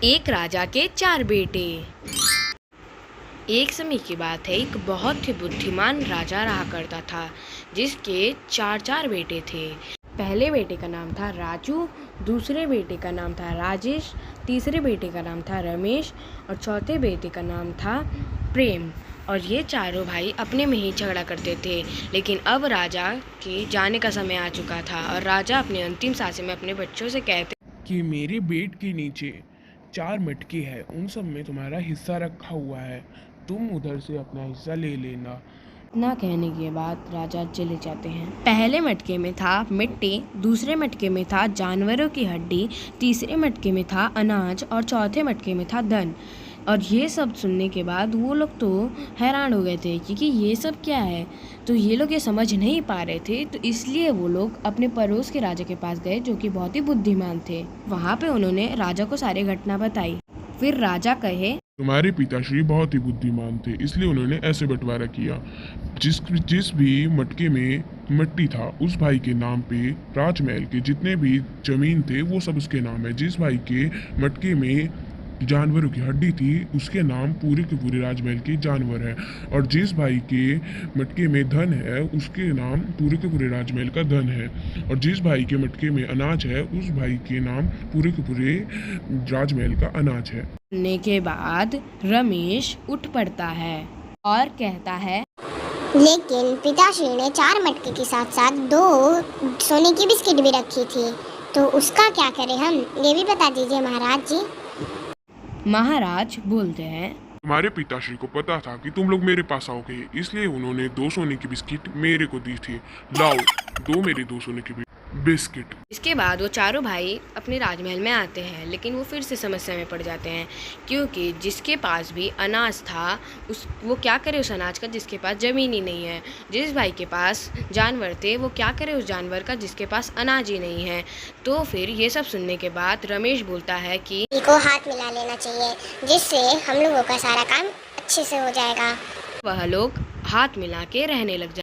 एक राजा के 4 बेटे। एक समय की बात है, एक बहुत ही बुद्धिमान राजा रहा करता था जिसके 4 बेटे थे। पहले बेटे का नाम था राजू, दूसरे बेटे का नाम था राजेश, तीसरे बेटे का नाम था रमेश और चौथे बेटे का नाम था प्रेम। और ये चारों भाई अपने में ही झगड़ा करते थे। लेकिन अब राजा के जाने का समय आ चुका था और राजा अपने अंतिम सांसें में अपने बच्चों से कहते कि मेरे बेड के नीचे 4 मटके हैं, उन सब में तुम्हारा हिस्सा रखा हुआ है, तुम उधर से अपना हिस्सा ले लेना। इतना कहने के बाद राजा चले जाते हैं। पहले मटके में था मिट्टी, दूसरे मटके में था जानवरों की हड्डी, तीसरे मटके में था अनाज और चौथे मटके में था धन। और ये सब सुनने के बाद वो लोग तो हैरान हो गए थे क्योंकि ये सब क्या है। तो ये लोग ये समझ नहीं पा रहे थे, तो इसलिए वो लोग अपने पड़ोस के राजा के पास गए जो कि बहुत ही बुद्धिमान थे। वहाँ पे उन्होंने राजा को सारी घटना बताई। फिर राजा कहे, तुम्हारे पिताश्री बहुत ही बुद्धिमान थे, इसलिए उन्होंने ऐसे बंटवारा किया। जिस जिस भी मटके में मिट्टी था, उस भाई के नाम पे राजमहल के जितने भी जमीन थे वो सब उसके नाम है। जिस भाई के मटके में जानवरों की हड्डी थी, उसके नाम पूरे के पूरे राजमहल के जानवर है। और जिस भाई के मटके में धन है, उसके नाम पूरे के पूरे राजमहल का धन है। और जिस भाई के मटके में अनाज है, उस भाई के नाम पूरे के पूरे राजमहल का अनाज है। सुनने के बाद रमेश उठ पड़ता है और कहता है, लेकिन पिताश्री ने 4 मटके के साथ साथ 2 सोने की बिस्किट भी रखी थी, तो उसका क्या करें हम, ये भी बता दीजिए महाराज जी। महाराज बोलते हैं, तुम्हारे पिताश्री को पता था कि तुम लोग मेरे पास आओगे, इसलिए उन्होंने 2 सोने की बिस्किट मेरे को दी थी। लाओ, दो मेरे 2 सोने की बिस्किट। इसके बाद वो चारों भाई अपने राजमहल में आते हैं, लेकिन वो फिर से समस्या में पड़ जाते हैं क्योंकि जिसके पास भी अनाज था वो क्या करे उस अनाज का जिसके पास ज़मीन ही नहीं है। जिस भाई के पास जानवर थे वो क्या करे उस जानवर का जिसके पास अनाज ही नहीं है। तो फिर ये सब सुनने के बाद रमेश बोलता है कि को हाथ मिला लेना चाहिए, जिससे हम लोगों का सारा काम अच्छे से हो जाएगा। वह लोग हाथ मिला के रहने लग जाते